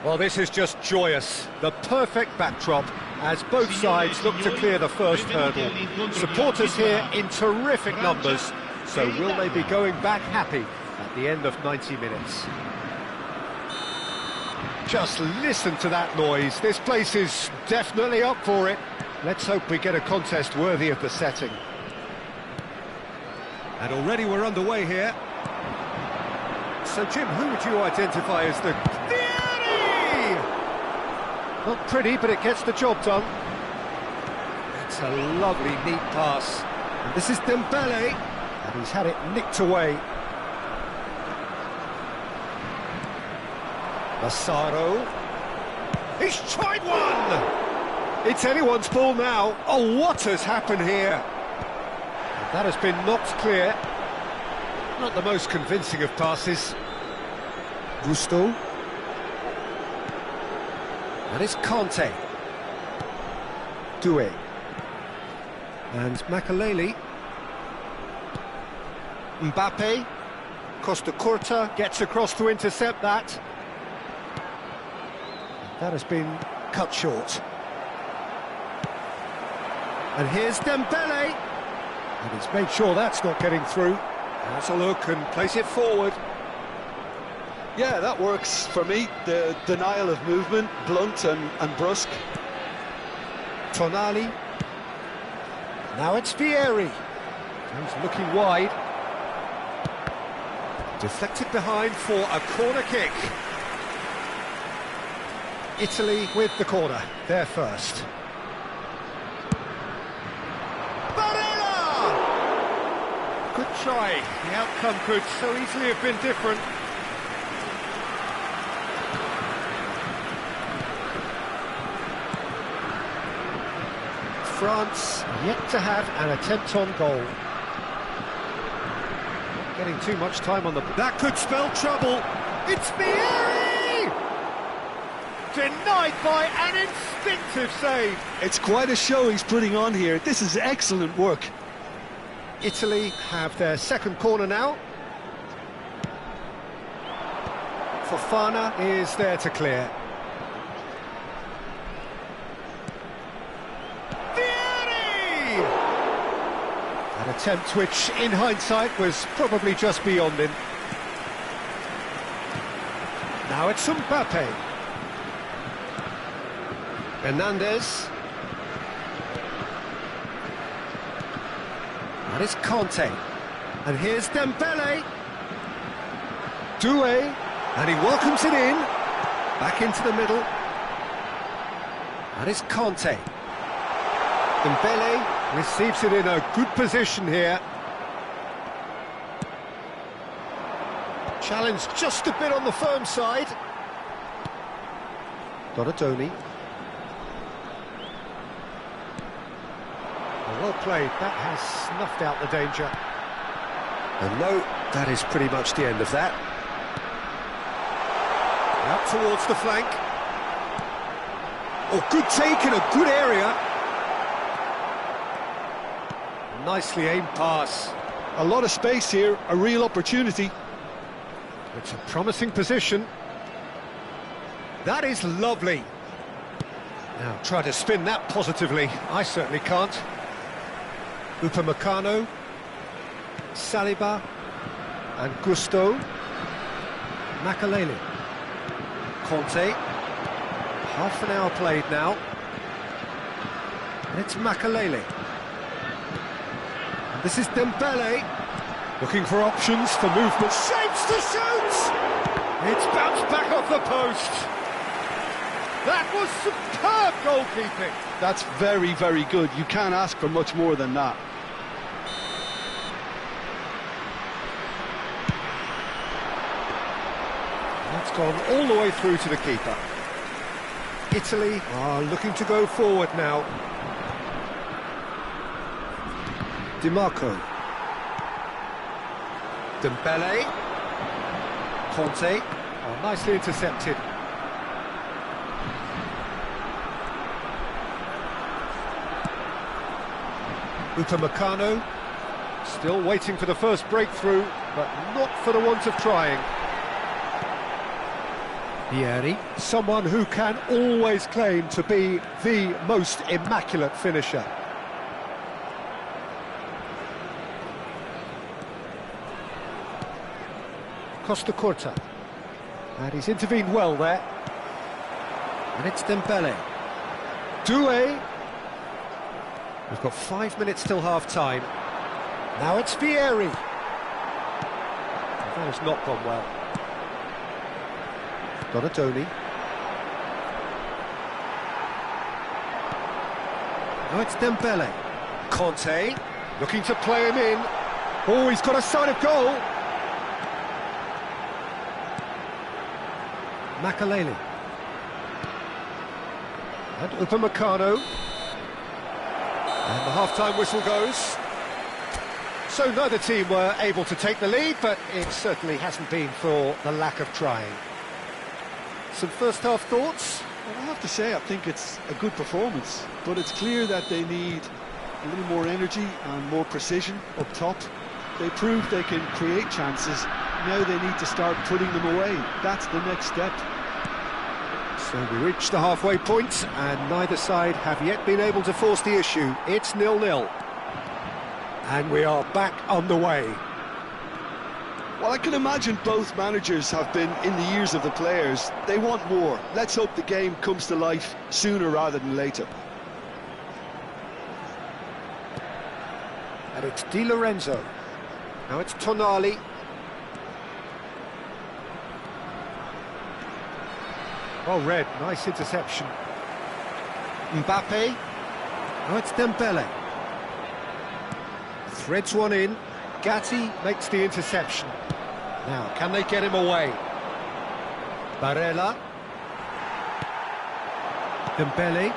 Well, this is just joyous. The perfect backdrop as both sides look to clear the first hurdle. Supporters here in terrific numbers, so will they be going back happy at the end of 90 minutes? Just listen to that noise. This place is definitely up for it. Let's hope we get a contest worthy of the setting. And already we're underway here. So, Jim, who would you identify as the... Not pretty, but it gets the job done. It's a lovely, neat pass. And this is Dembele, and he's had it nicked away. Massaro. He's tried one! It's anyone's ball now. Oh, what has happened here? And that has been knocked clear. Not the most convincing of passes. Gusto. And it's Conte. Doué. And Makaleli. Mbappe. Costa Curta gets across to intercept that. That has been cut short. And here's Dembele. And he's made sure that's not getting through. Has a look and plays it forward. Yeah, that works for me. The denial of movement, blunt and brusque. Tonali. Now it's Vieri. He's looking wide. Deflected behind for a corner kick. Italy with the corner. They're first. Barella! Good try. The outcome could so easily have been different. France yet to have an attempt on goal. Getting too much time on the... That could spell trouble. It's Vieri! Denied by an instinctive save. It's quite a show he's putting on here. This is excellent work. Italy have their second corner now. Fofana is there to clear. attempt which, in hindsight, was probably just beyond him. Now it's Mbappe. Hernandez. That is Conte. And here's Dembele. Doué. And he welcomes it in. Back into the middle. That is Conte. Dembele receives it in a good position here. Challenge just a bit on the firm side. Donadoni. Well played, that has snuffed out the danger. And no, that is pretty much the end of that. Out towards the flank. Oh, good take in a good area. Nicely aimed pass. A lot of space here, a real opportunity. It's a promising position. That is lovely. Now try to spin that positively. I certainly can't. Upamecano, Saliba, and Gusto. Makelele. Conte. Half an hour played now. And it's Makelele. And this is Dembele. Looking for options for movement. Shapes to shoot! It's bounced back off the post. That was superb goalkeeping. That's very, very good. You can't ask for much more than that. That's gone all the way through to the keeper. Italy are looking to go forward now. Di Marco. Dembele. Conte. Oh, nicely intercepted. Upamecano. Still waiting for the first breakthrough, but not for the want of trying. Vieri, someone who can always claim to be the most immaculate finisher. Costa Curta. And he's intervened well there. And it's Dembele. Doué. We've got 5 minutes till half-time. Now it's Vieri. That has not gone well. Donadoni. Now it's Dembele. Conte, looking to play him in. Oh, he's got a sight of goal. Makelele. And Upamecano. And the half-time whistle goes. So neither team were able to take the lead, but it certainly hasn't been for the lack of trying. Some first-half thoughts? Well, I have to say, I think it's a good performance, but it's clear that they need a little more energy and more precision up top. They proved they can create chances. Now they need to start putting them away. That's the next step. So we reach the halfway point, and neither side have yet been able to force the issue. It's 0-0. And we are back on the way. Well, I can imagine both managers have been in the ears of the players. They want more. Let's hope the game comes to life sooner rather than later. And it's Di Lorenzo. Now it's Tonali. Well read, nice interception. Mbappe. Now it's Dembele. Threads one in. Gatti makes the interception. Now, can they get him away? Barella. Dembele.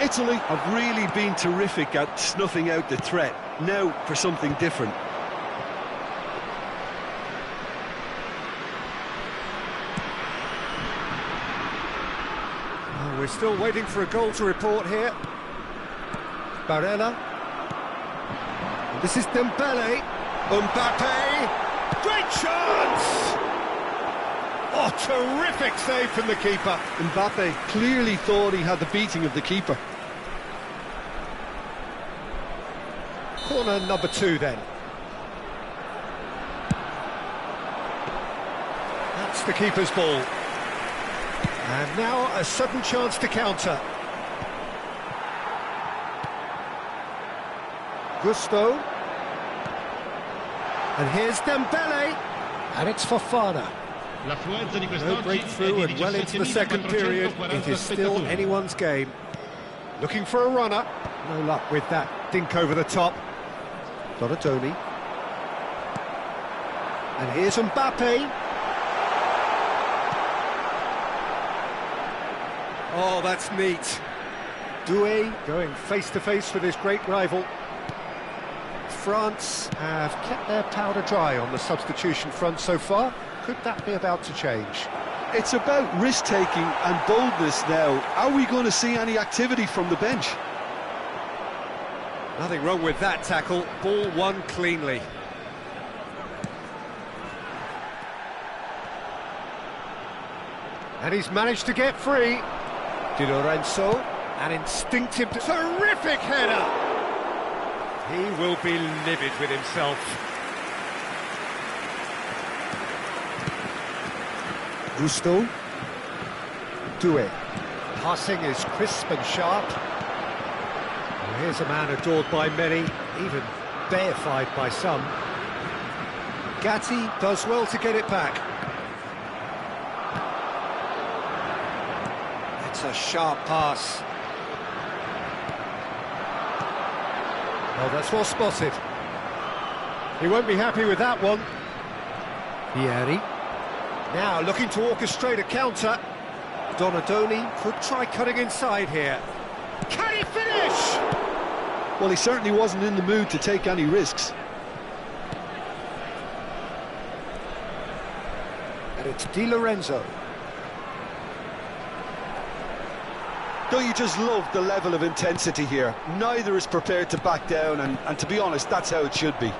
Italy have really been terrific at snuffing out the threat. Now for something different. Oh, we're still waiting for a goal to report here. Barella. And this is Dembele. Mbappe. Great chance! Oh, terrific save from the keeper. Mbappe clearly thought he had the beating of the keeper. Corner number 2 then. That's the keeper's ball. And now a sudden chance to counter. Gusto. And here's Dembele. And it's Fofana. No breakthrough and well into the second period. It is still anyone's game. Looking for a runner. No luck with that dink over the top. Donatoni. And here's Mbappe. Oh, that's neat. Doué going face-to-face with his great rival. France have kept their powder dry on the substitution front so far. Could that be about to change? It's about risk-taking and boldness now. Are we going to see any activity from the bench? Nothing wrong with that tackle. Ball won cleanly. And he's managed to get free. Di Lorenzo, an instinctive, terrific header. He will be livid with himself. Gusto. Doué. Passing is crisp and sharp. Well, here's a man adored by many, even deified by some. Gatti does well to get it back. It's a sharp pass. Oh, that's well spotted. He won't be happy with that one. Vieri. Now looking to orchestrate a counter. Donadoni could try cutting inside here. Can he finish? Well, he certainly wasn't in the mood to take any risks. And it's Di Lorenzo. Don't you just love the level of intensity here? Neither is prepared to back down, and to be honest, that's how it should be.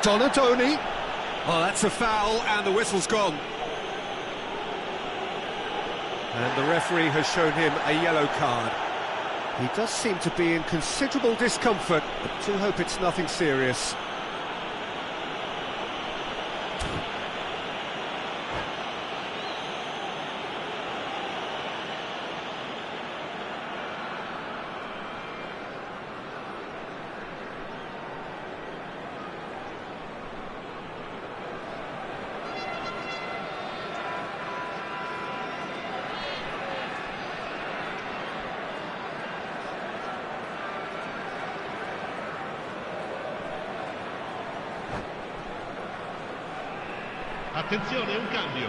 Donadoni. Oh, that's a foul, and the whistle's gone. And the referee has shown him a yellow card. He does seem to be in considerable discomfort, but do hope it's nothing serious. Attenzione, un cambio.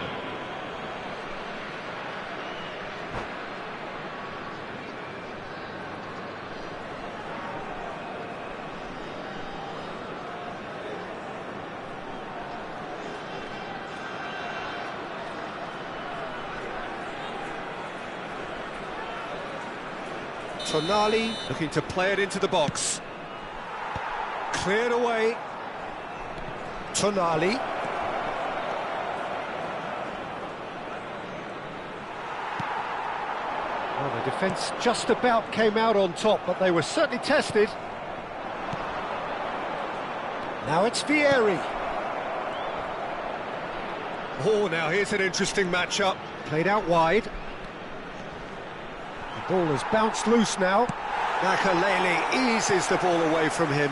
Tonali looking to play it into the box. Cleared away. Tonali. Well, the defence just about came out on top, but they were certainly tested. Now it's Vieri. Oh, now here's an interesting matchup. Played out wide. The ball has bounced loose now. Makalele eases the ball away from him.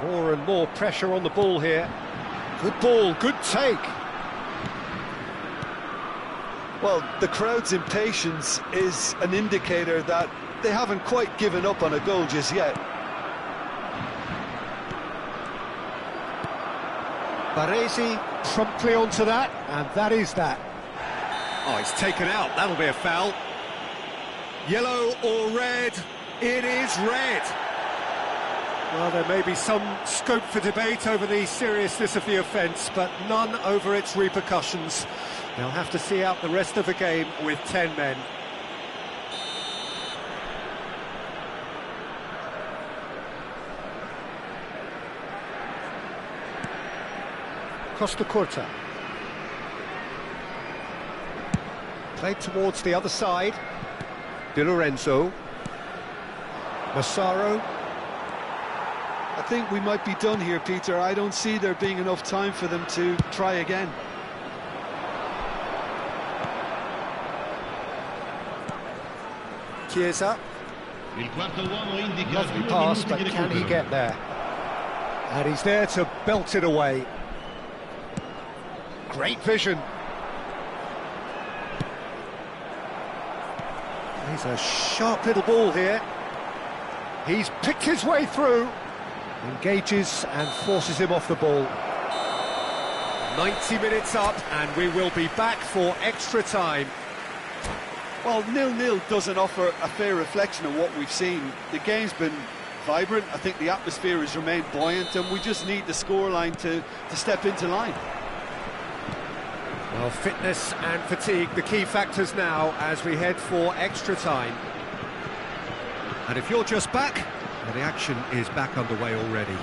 More and more pressure on the ball here. Good ball, good take. Well, the crowd's impatience is an indicator that they haven't quite given up on a goal just yet. Baresi promptly onto that, and that is that. Oh, he's taken out. That'll be a foul. Yellow or red? It is red. Well, there may be some scope for debate over the seriousness of the offence, but none over its repercussions. They'll have to see out the rest of the game with 10 men. Costa Curta. Played towards the other side. Di Lorenzo. Massaro. I think we might be done here, Peter. I don't see there being enough time for them to try again. Chiesa. Lovely pass, but can he get there? And he's there to belt it away. Great vision. He's a sharp little ball here. He's picked his way through. Engages and forces him off the ball. 90 minutes up, and we will be back for extra time. Well, 0-0 doesn't offer a fair reflection of what we've seen. The game's been vibrant. I think the atmosphere has remained buoyant, and we just need the scoreline to step into line. Well, fitness and fatigue, the key factors now as we head for extra time. And if you're just back, well, the action is back underway already.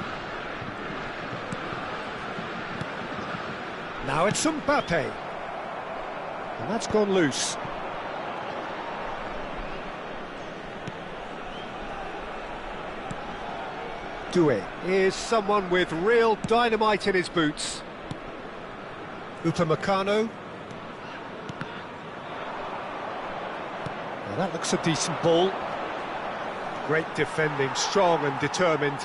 Now it's Mbappe. And that's gone loose. Doué is someone with real dynamite in his boots. Upamecano. Well, that looks a decent ball. Great defending, strong and determined.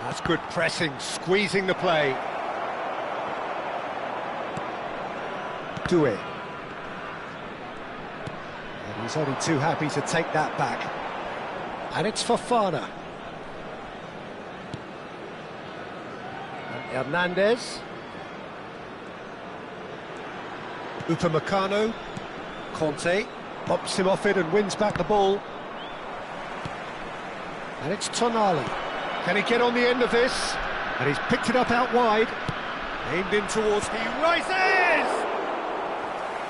That's good pressing, squeezing the play. Doué. And he's only too happy to take that back. And it's Fofana. And Hernandez. Upamecano. Conte pops him off it and wins back the ball. And it's Tonali. Can he get on the end of this? And he's picked it up out wide. Aimed in towards, he rises!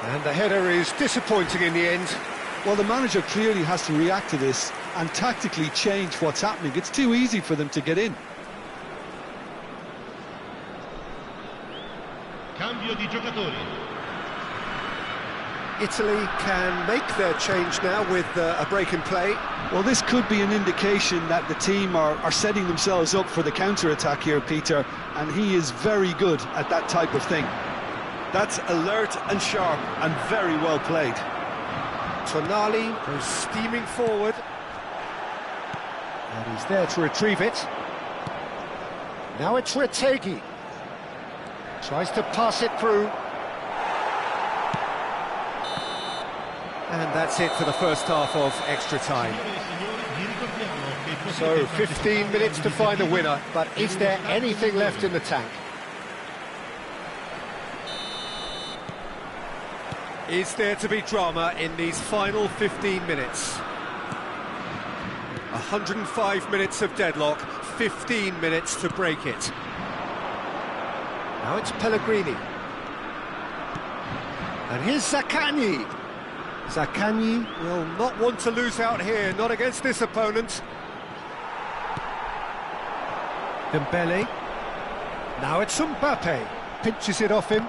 And the header is disappointing in the end. Well, the manager clearly has to react to this and tactically change what's happening. It's too easy for them to get in. Cambio di giocatori. Italy can make their change now with a break in play. Well, this could be an indication that the team are setting themselves up for the counter-attack here, Peter, and he is very good at that type of thing. That's alert and sharp and very well played. Tonali goes steaming forward. And he's there to retrieve it. Now it's Retegui. Tries to pass it through. And that's it for the first half of extra time. So 15 minutes to find a winner, but is there anything left in the tank? Is there to be drama in these final 15 minutes? 105 minutes of deadlock, 15 minutes to break it. Now it's Pellegrini. And here's Zaccagni. Zaccagni will not want to lose out here, not against this opponent. Dembele. Now it's Mbappe. Pinches it off him.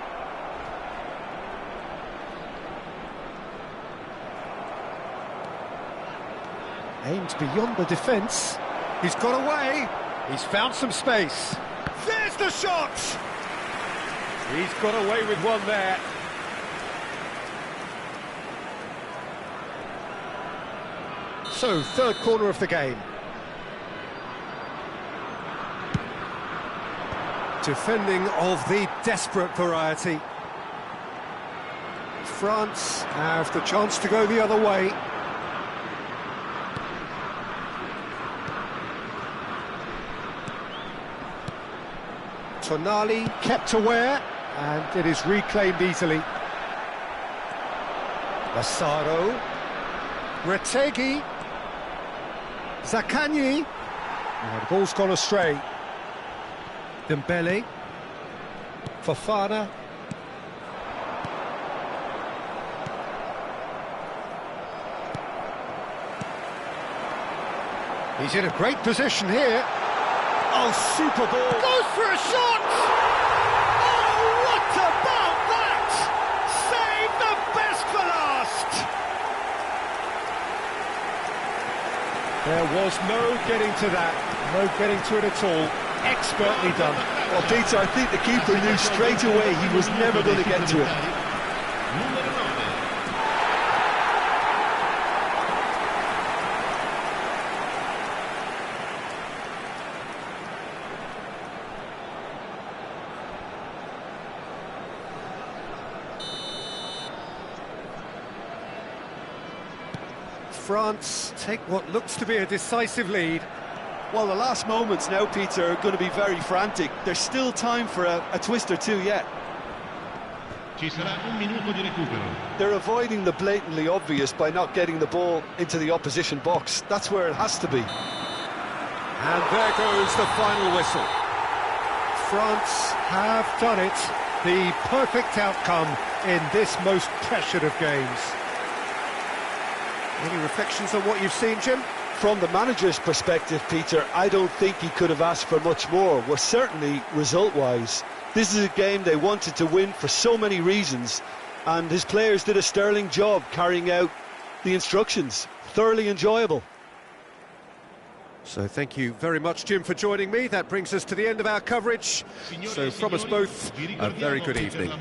Aimed beyond the defence. He's got away. He's found some space. There's the shot! He's got away with one there. So, third corner of the game. Defending of the desperate variety. France have the chance to go the other way. Tonali kept aware, and it is reclaimed easily. Massaro. Retegui. Zaccagni. Oh, the ball's gone astray. Dembele. Fofana. He's in a great position here. Oh, super ball. Goes for a shot! Oh, what about that? Save the best for last! There was no getting to that, no getting to it at all. Expertly done. Well, Peter, I think the keeper knew straight away he was never going to get to it. France take what looks to be a decisive lead. Well, the last moments now, Peter, are going to be very frantic. There's still time for a twist or two yet. Ci sarà un minuto di recupero. They're avoiding the blatantly obvious by not getting the ball into the opposition box. That's where it has to be. And there goes the final whistle. France have done it. The perfect outcome in this most pressured of games. Any reflections on what you've seen, Jim? From the manager's perspective, Peter, I don't think he could have asked for much more. Well, certainly result-wise. This is a game they wanted to win for so many reasons, and his players did a sterling job carrying out the instructions. Thoroughly enjoyable. So thank you very much, Jim, for joining me. That brings us to the end of our coverage. So from us both, a very good evening.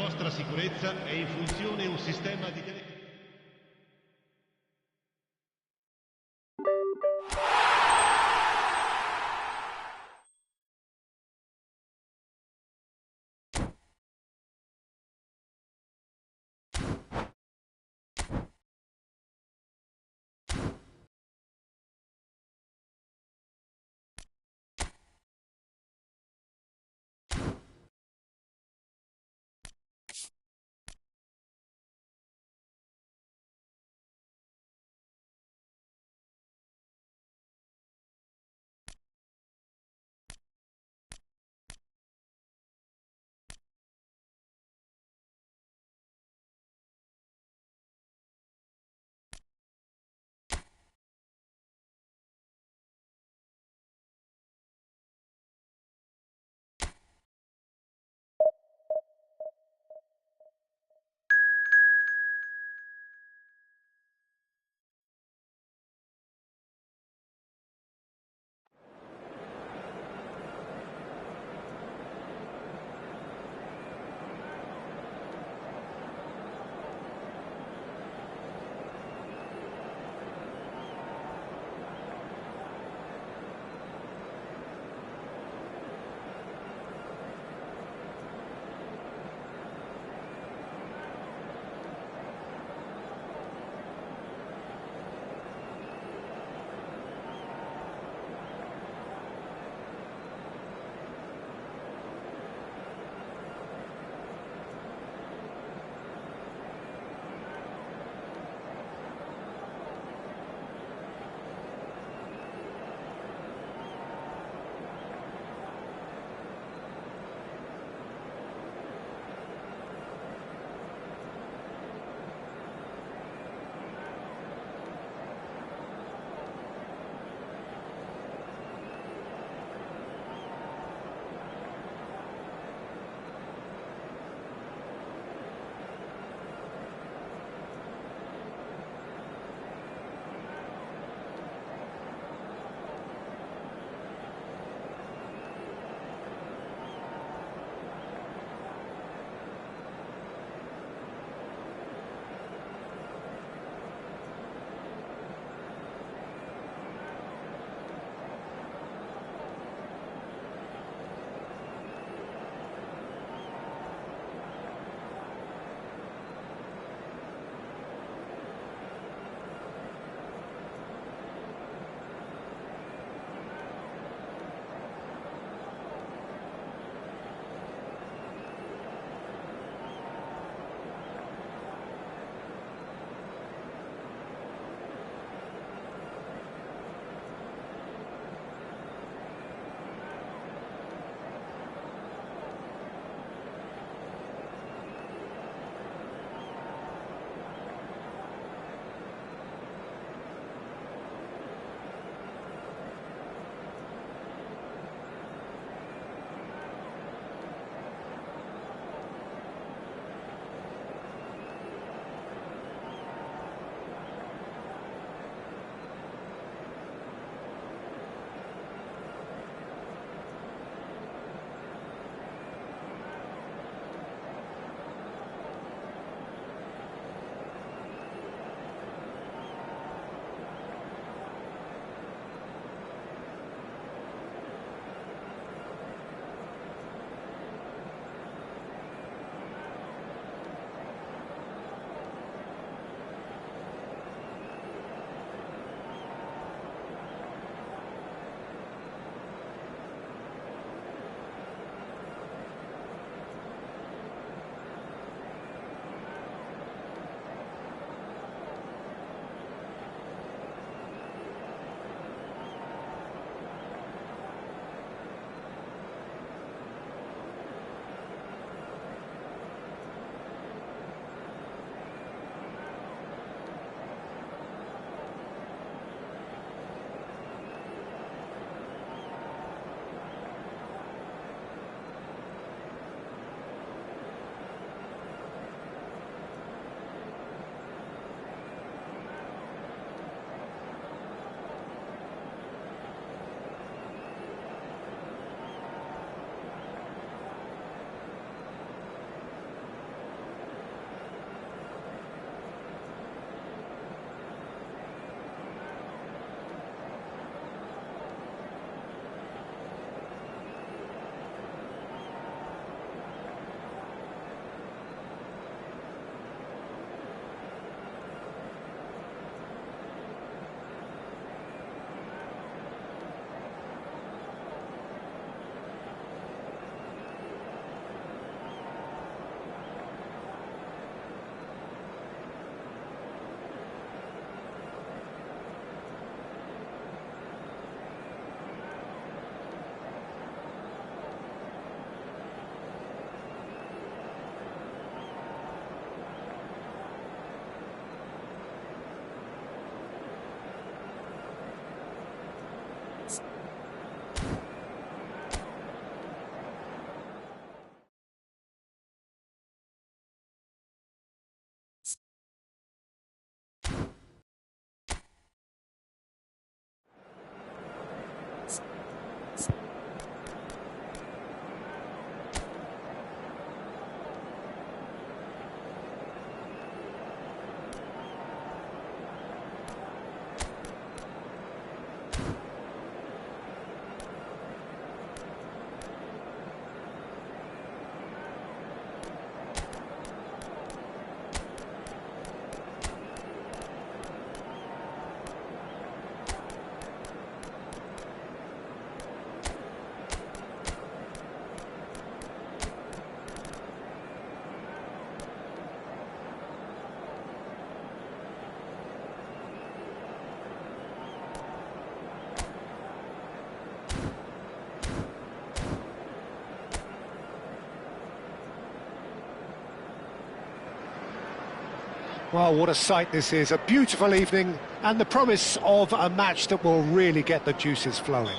Well, what a sight this is. A beautiful evening and the promise of a match that will really get the juices flowing.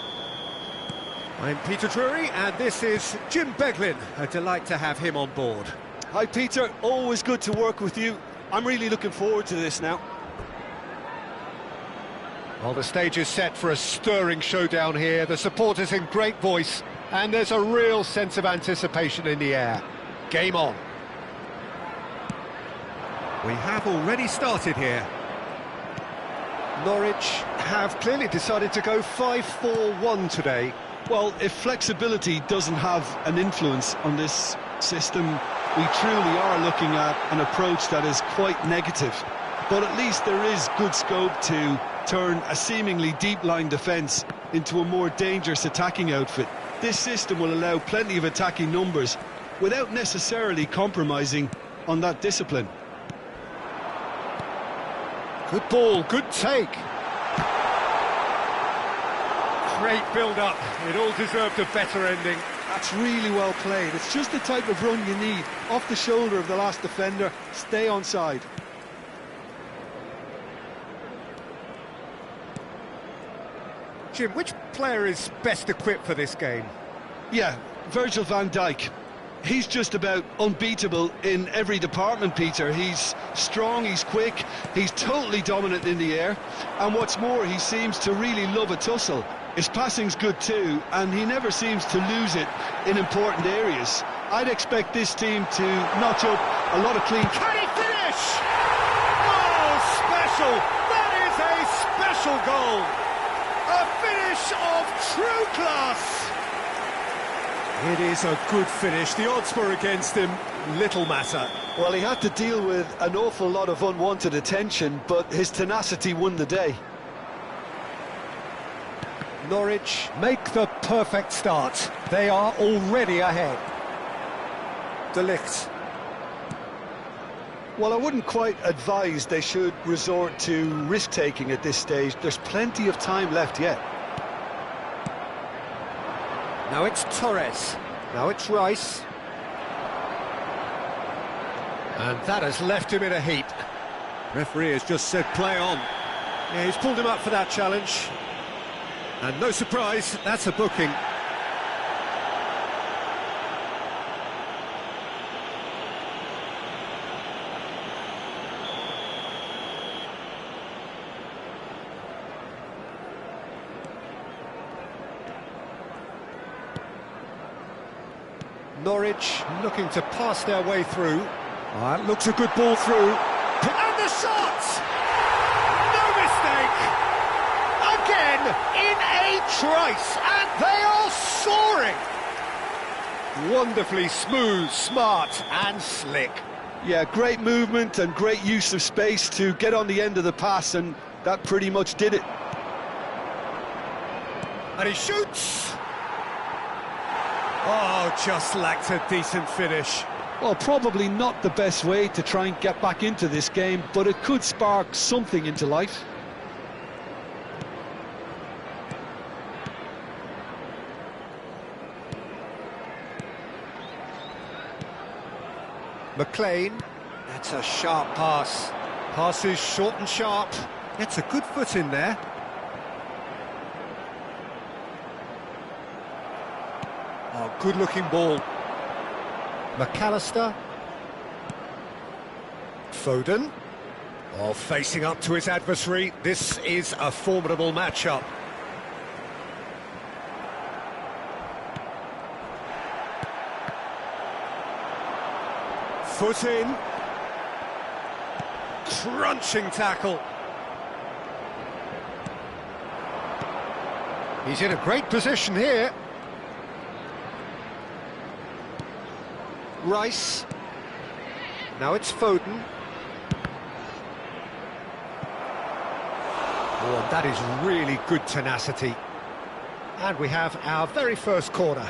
I'm Peter Drury and this is Jim Beglin. A delight to have him on board. Hi Peter, always good to work with you. I'm really looking forward to this now. Well, the stage is set for a stirring showdown here. The supporters in great voice and there's a real sense of anticipation in the air. Game on. We have already started here. Norwich have clearly decided to go 5-4-1 today. Well, if flexibility doesn't have an influence on this system, we truly are looking at an approach that is quite negative. But at least there is good scope to turn a seemingly deep-line defence into a more dangerous attacking outfit. This system will allow plenty of attacking numbers without necessarily compromising on that discipline. Good ball, good take. Great build-up. It all deserved a better ending. That's really well played. It's just the type of run you need. Off the shoulder of the last defender, stay onside. Jim, which player is best equipped for this game? Yeah, Virgil van Dijk. He's just about unbeatable in every department, Peter. He's strong, he's quick, he's totally dominant in the air, and what's more, he seems to really love a tussle. His passing's good too, and he never seems to lose it in important areas. I'd expect this team to notch up a lot of clean... Can he finish? Oh, special! That is a special goal! A finish of true class! It is a good finish. The odds were against him. Little matter. Well, he had to deal with an awful lot of unwanted attention, but his tenacity won the day. Norwich make the perfect start. They are already ahead. De Ligt. Well, I wouldn't quite advise they should resort to risk-taking at this stage. There's plenty of time left yet. Now it's Torres. Now it's Rice. And that has left him in a heap. Referee has just said play on. Yeah, he's pulled him up for that challenge. And no surprise, that's a booking. Norwich looking to pass their way through. It looks a good ball through. And the shot! No mistake! Again, in a trice, and they are soaring! Wonderfully smooth, smart and slick. Yeah, great movement and great use of space to get on the end of the pass, and that pretty much did it. And he shoots! Oh, just lacked a decent finish. Well, probably not the best way to try and get back into this game, but it could spark something into life. McLean, that's a sharp pass. Passes short and sharp. Gets a good foot in there. Oh, good-looking ball. McAllister. Foden. Oh, facing up to his adversary. This is a formidable matchup. Foot in. Crunching tackle. He's in a great position here. Rice. Now it's Foden. Oh, that is really good tenacity. And we have our very first corner.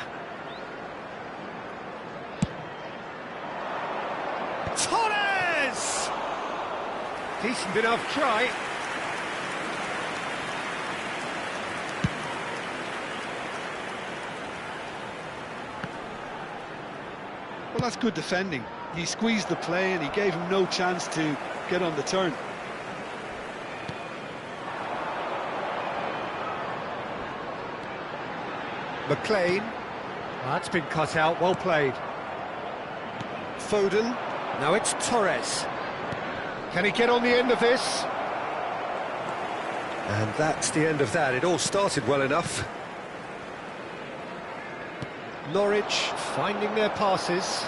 Torres! Decent enough try. Well, that's good defending. He squeezed the play and he gave him no chance to get on the turn. McLean. That's been cut out, well played. Foden. Now it's Torres. Can he get on the end of this? And that's the end of that. It all started well enough. Norwich finding their passes.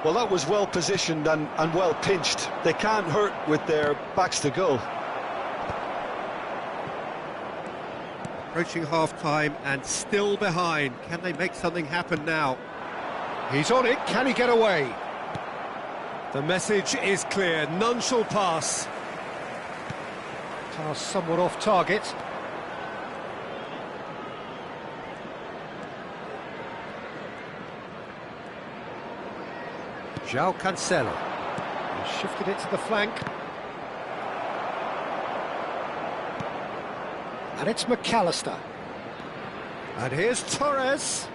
Well, that was well positioned and well pinched. They can't hurt with their backs to goal. Approaching half-time and still behind. Can they make something happen now? He's on it. Can he get away? The message is clear. None shall pass. Pass somewhat off target. João Cancelo. He shifted it to the flank. And it's McAllister. And here's Torres.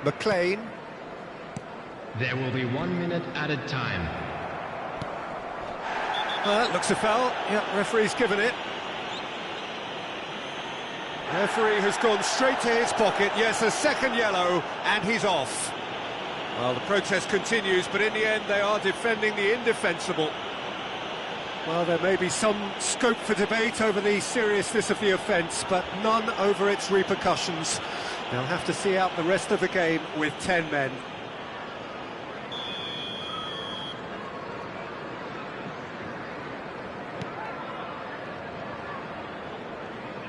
McLean. There will be 1 minute added time. Looks a foul. Yeah, referee's given it. Referee has gone straight to his pocket. Yes, a second yellow, and he's off. Well, the protest continues, but in the end they are defending the indefensible. Well, there may be some scope for debate over the seriousness of the offence, but none over its repercussions. They'll have to see out the rest of the game with 10 men.